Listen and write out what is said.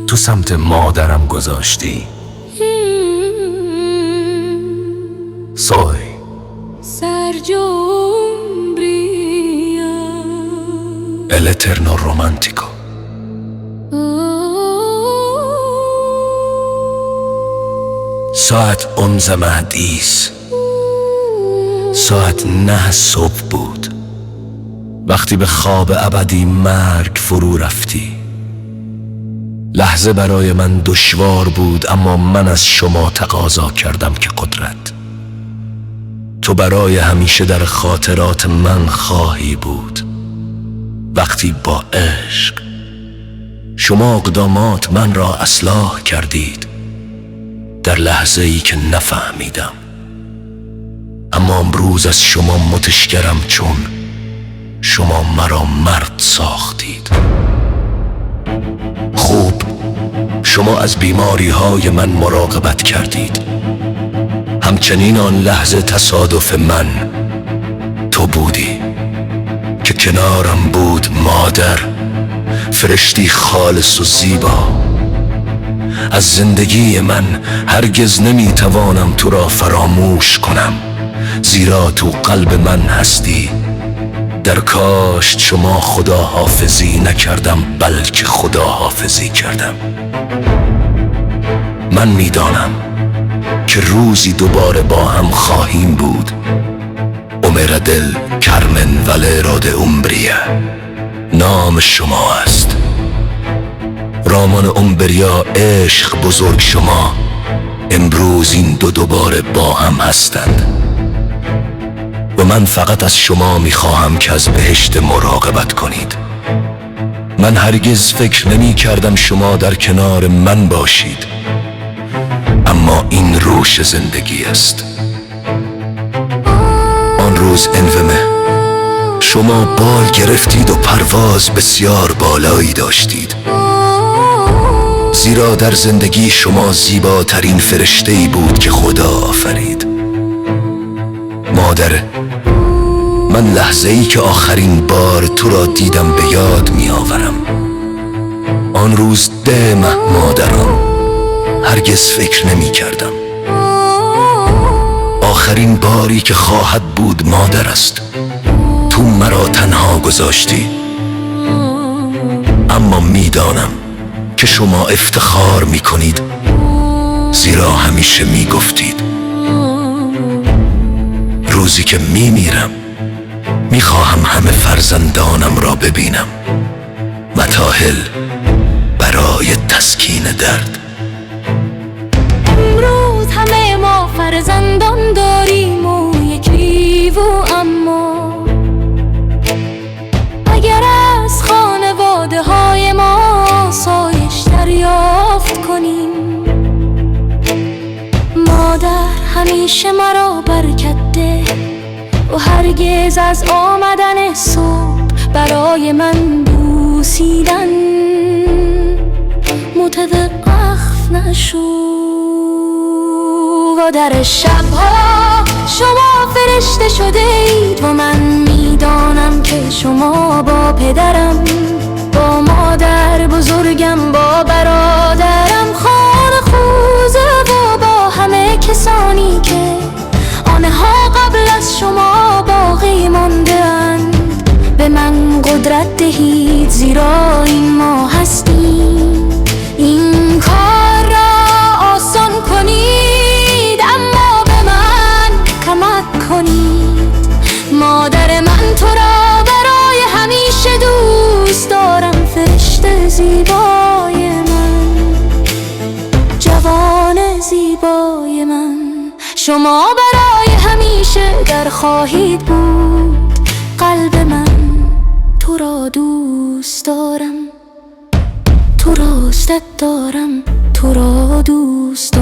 تو سمت مادرم گذاشتی. Soy Sergio Umbria, el eterno romántico. ساعت 11 مهدیس، ساعت 9 صبح بود وقتی به خواب ابدی مرگ فرو رفتی. لحظه برای من دشوار بود، اما من از شما تقاضا کردم که قدرت، تو برای همیشه در خاطرات من خواهی بود. وقتی با عشق شما اقدامات من را اصلاح کردید، در لحظه ای که نفهمیدم، اما امروز از شما متشکرم، چون شما مرا مرد ساختید. خوب، شما از بیماری های من مراقبت کردید. همچنین آن لحظه تصادف من تو بودی که کنارم بود مادر، فرشتی خالص و زیبا. از زندگی من هرگز نمیتوانم تو را فراموش کنم، زیرا تو قلب من هستی. در کاشت شما خدا حافظی نکردم، بلکه خدا حافظی کردم. من میدانم که روزی دوباره با هم خواهیم بود. اومرا دل کارمن والرو د اومبریا نام شما است. رامان اومبریا، عشق بزرگ شما. امروز این دو دوباره با هم هستند و من فقط از شما میخواهم که از بهشت مراقبت کنید. من هرگز فکر نمی کردم شما در کنار من باشید، اما این روش زندگی است. آن روز انومه شما بال گرفتید و پرواز بسیار بالایی داشتید، زیرا در زندگی شما زیباترین فرشته‌ای بود که خدا آفرید. مادر، من لحظه‌ای که آخرین بار تو را دیدم به یاد می آورم. آن روز مادرم هرگز فکر نمی کردم آخرین باری که خواهد بود مادر است. تو مرا تنها گذاشتی، اما میدانم که شما افتخار می کنید، زیرا همیشه می گفتید روزی که می میرم می خواهم همه فرزندانم را ببینم. متاهل برای تسکین درد. امروز همه ما فرزندان داریم و یکی و اما اگر از خانواده های ما آسایش دریافت کنیم، مادر همیشه مرا برکت ده و هرگز از آمدن صبح برای من بوسیدن متوقف نشو. و در شبها شما فرشته شده اید و من میدانم که شما با پدرم، با مادر بزرگم، با برادرم خانه خوزه و با همه کسانی که آنها قبل از شما باقی مانده اند به من قدرت دهید، زیرا این ما هستیم. این کار را آسان کنید، اما به من کمک کنید. مادر من تو را برای همیشه دوست دارم، فرشته زیبای من، جوان زیبای من. شما برای همیشه در خواهید بود. قلب من تو را دوست دارم، تو را دوست دارم، تو را دوست